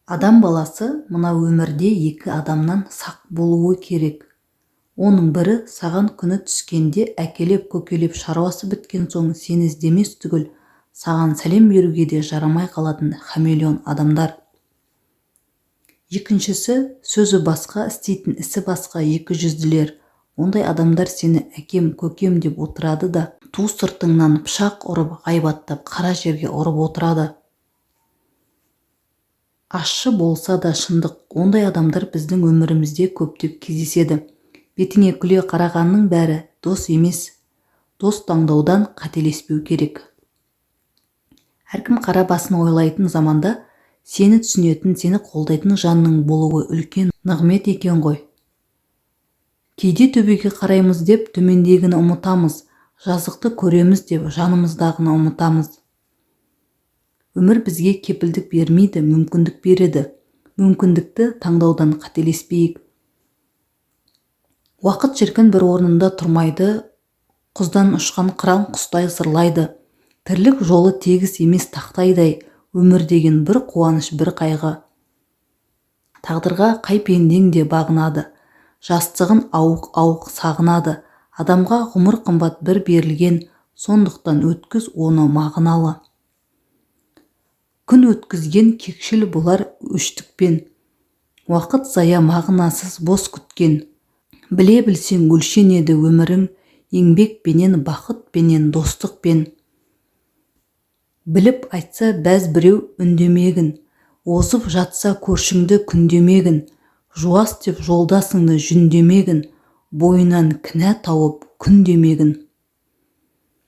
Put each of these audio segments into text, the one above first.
Адам баласы мына өмірде екі адамнан сақ болуы керек. Оның бірі саған күні түскенде әкелеп-көкелеп шаруасы біткен соң сені іздемес түгіл, саған сәлем беруге де жарамай қалатын хамелеон адамдар. Екіншісі сөзі басқа, істейтін ісі басқа екі жүзділер. Ондай адамдар сені әкем, көкем деп отырады да, ту сыртыңнан пышақ ұрып, ғайбаттап, қара жерге ұрып отырады. Ащы болса да шындық, ондай адамдар біздің өмірімізде көптеп кездеседі. Бетіңе күле қарағанның бәрі дос емес. Дос таңдаудан қателеспеу керек. Әркім қара басын ойлайтын заманда сені түсінетін, сені қолдайтын жанның болуы үлкен нығмет екен ғой. Кейде төбеге қараймыз деп төмендегіні ұмытамыз, жазықты көреміз деп жанымыздағыны ұмытамыз. Өмір бізге кепілдік бермейді, мүмкіндік береді. Мүмкіндікті таңдаудан қателеспейік. Уақыт шіркін бір орнында тұрмайды, құздан ұшқан қыран құстай зырлайды. Тірлік жолы тегіс емес тақтайдай, өмір деген бір қуаныш, бір қайғы. Тағдырға қай пендең де бағынады, жастығын ауық-ауық сағынады. Адамға ғұмыр қымбат бір берілген, сондықтан өткіз оны мағыналы. Күн өткізген кекшіл болар өштікпен, уақыт зая мағынасыз бос күткен. Біле білсең өлшенеді өмірің, еңбекпенен, бақытпенен, достықпен. Біліп айтса бәз біреу үндемегін, озып жатса көршіңді күндемегін, жуас деп жолдасыңды жүндемегін, бойынан кінә тауып күндемегін.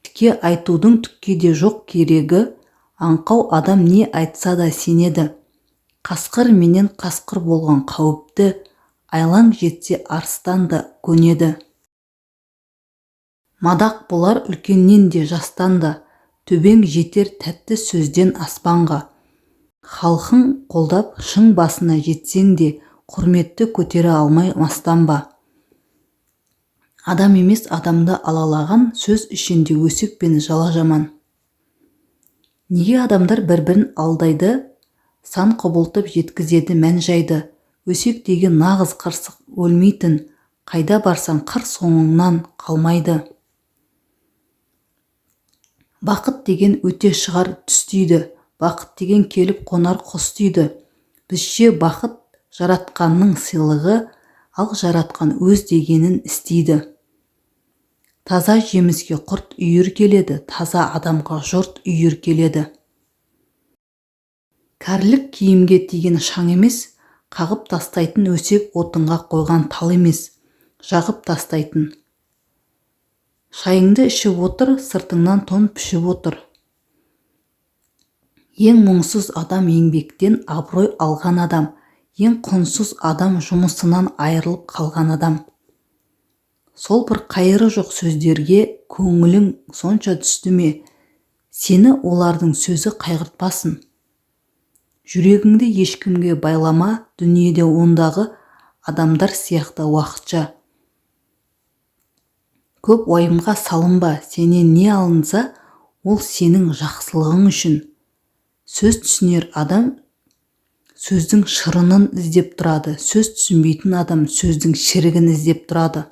Тіке айтудың түкке де жоқ керегі, аңқау адам не айтса да сенеді. Қасқыр менен қасқыр болған қауіпті, айлаң жетсе арыстан да көнеді. Мадақ болар үлкеннен де жастан да, төбең жетер тәтті сөзден аспанға. Халқың қолдап шың басына жетсең де, құрметті көтере алмай мастанба. Адам емес адамды алалаған, сөз ішінде өсек пен жала жаман. Неге адамдар бір-бірін алдайды, сан құбылтып жеткізеді мән жайды. Өсек деген нағыз қырсық өлмейтін, қайда барсаң қыр соңыңнан қалмайды. Бақыт деген өте шығар түс дейді, бақыт деген келіп қонар құс дейді. Бізше бақыт жаратқанның сыйлығы, ал жаратқан өз дегенін істейді. Таза жеміске құрт үйір келеді, таза адамға жұрт үйір келеді. Кәрілік киімге тиген шаң емес, қағып тастайтын өсек отынға қойған тал емес, жағып тастайтын. Шайыңды ішіп отыр, сыртыңнан тон пішіп отыр. Ең мұңсыз адам еңбектен абырой алған адам, ең құнсыз адам жұмысынан айырылып қалған адам. Сол бір қайыры жоқ сөздерге көңілің сонша түсті ме, сені олардың сөзі қайғыртпасын. Жүрегіңді ешкімге байлама, дүниеде ондағы адамдар сияқты уақытша. Көп уайымға салынба, сенен не алынса, ол сенің жақсылығың үшін. Сөз түсінер адам сөздің шырынын іздеп тұрады, сөз түсінбейтін адам сөздің шірігін іздеп тұрады.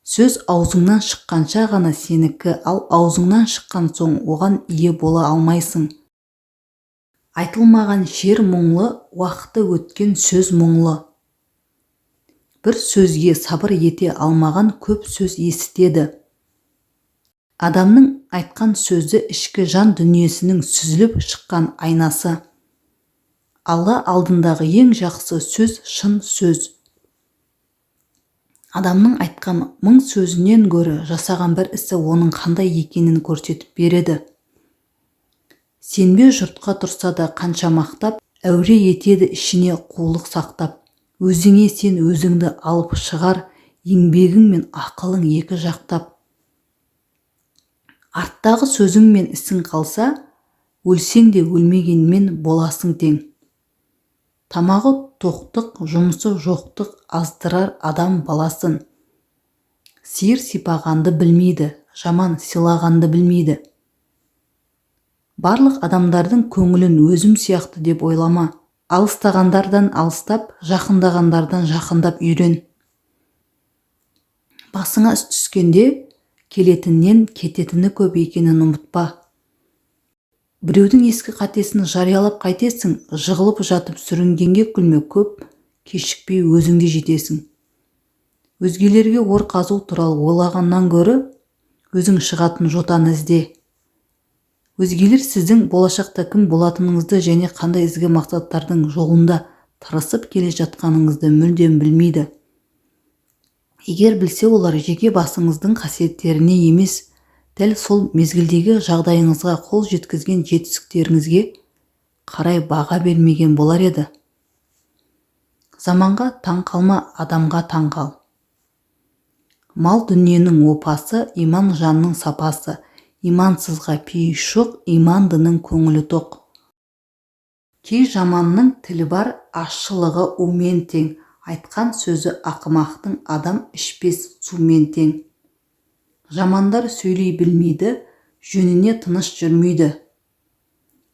Сөз аузыңнан шыққанша ғана сенікі, ал аузыңнан шыққан соң оған ие бола алмайсың. Айтылмаған шер мұңлы, уақыты өткен сөз мұңлы. Бір сөзге сабыр ете алмаған көп сөз есітеді. Адамның айтқан сөзі ішкі жан дүниесінің сүзіліп шыққан айнасы. Алла алдындағы ең жақсы сөз шын сөз. Адамның айтқан мың сөзінен гөрі жасаған бір ісі оның қандай екенін көрсетіп береді. Сенбе жұртқа тұрса да қанша мақтап, әуре етеді ішіне қулық сақтап. Өзіңе сен өзіңді алып шығар, еңбегің мен ақылың екі жақтап. Арттағы сөзің мен ісің қалса, өлсең де өлмегенмен боласың тең. Тамағы тоқтық, жұмысы жоқтық аздырар адам баласын. Сиыр сипағанды білмейді, жаман сыйлағанды білмейді. Барлық адамдардың көңілін өзім сияқты деп ойлама. Алыстағандардан алыстап, жақындағандардан жақындап үйрен. Басыңа іс түскенде келетіннен кететіні көп екенін ұмытпа. Біреудің ескі қатесін жариялап қайтесің, жығылып жатып сүрінгенге күлме, көп кешікпей өзіңде жетесің. Өзгелерге ор қазу туралы ойлағаннан гөрі өзің шығатын жотаны ізде. Өзгелер сіздің болашақта кім болатыныңызды және қандай ізгі мақсаттардың жолында тырысып келе жатқаныңызды мүлдем білмейді. Егер білсе, олар жеке басыңыздың қасиеттеріне емес, дәл сол мезгілдегі жағдайыңызға, қол жеткізген жетістіктеріңізге қарай баға бермеген болар еді. Заманға таң қалма, адамға таң қал. Мал дүниенің опасы, иман жанның сапасы. Имансызға пейіш жоқ, имандының көңілі тоқ. Кей жаманның тілі бар, ащылығы умен тең. Айтқан сөзі ақымақтың, адам ішпес сумен тең. Жамандар сөйлей білмейді, жөніне тыныш жүрмейді.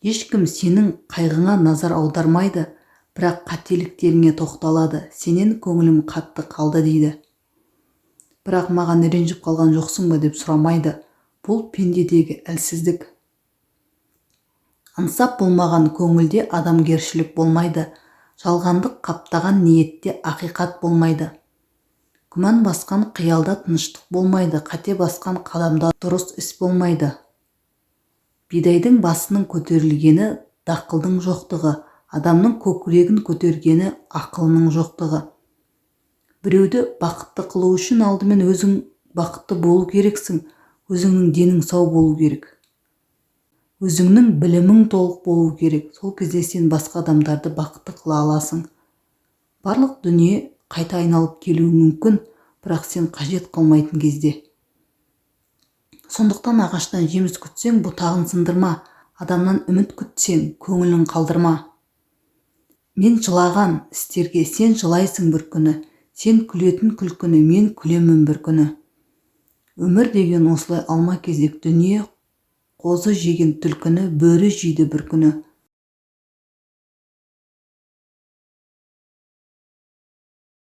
Ешкім сенің қайғыңа назар аудармайды, бірақ қателіктеріңе тоқталады. Сенен көңілім қатты қалды дейді. Бірақ маған ренжіп қалған жоқсың ба деп сұрамайды. Бұл пендедегі әлсіздік. Ынсап болмаған көңілде адамгершілік болмайды. Жалғандық қаптаған ниетте ақиқат болмайды. Күмән басқан қиялда тыныштық болмайды. Қате басқан қадамда дұрыс іс болмайды. Бидайдың басының көтерілгені дақылдың жоқтығы, адамның көкірегін көтергені ақылының жоқтығы. Біреуді бақытты қылу үшін алдымен өзің бақытты болу керексің, өзіңнің денің сау болу керек. Өзіңнің білімің толық болу керек, сол кезде сен басқа адамдарды бақытты қыла аласың. Барлық дүние қайта айналып келуі мүмкін, бірақ сен қажет қылмайтын кезде. Сондықтан ағаштан жеміс күтсең, бұтағын сындырма, адамнан үміт күтсең, көңілін қалдырма. Мен жылаған істерге сен жылайсың бір күні, сен күлетін күлкіні мен күлемін бір күні. Өмір деген осылай алма кезек дүние, қозы жеген түлкіні бөрі жейді бір күні.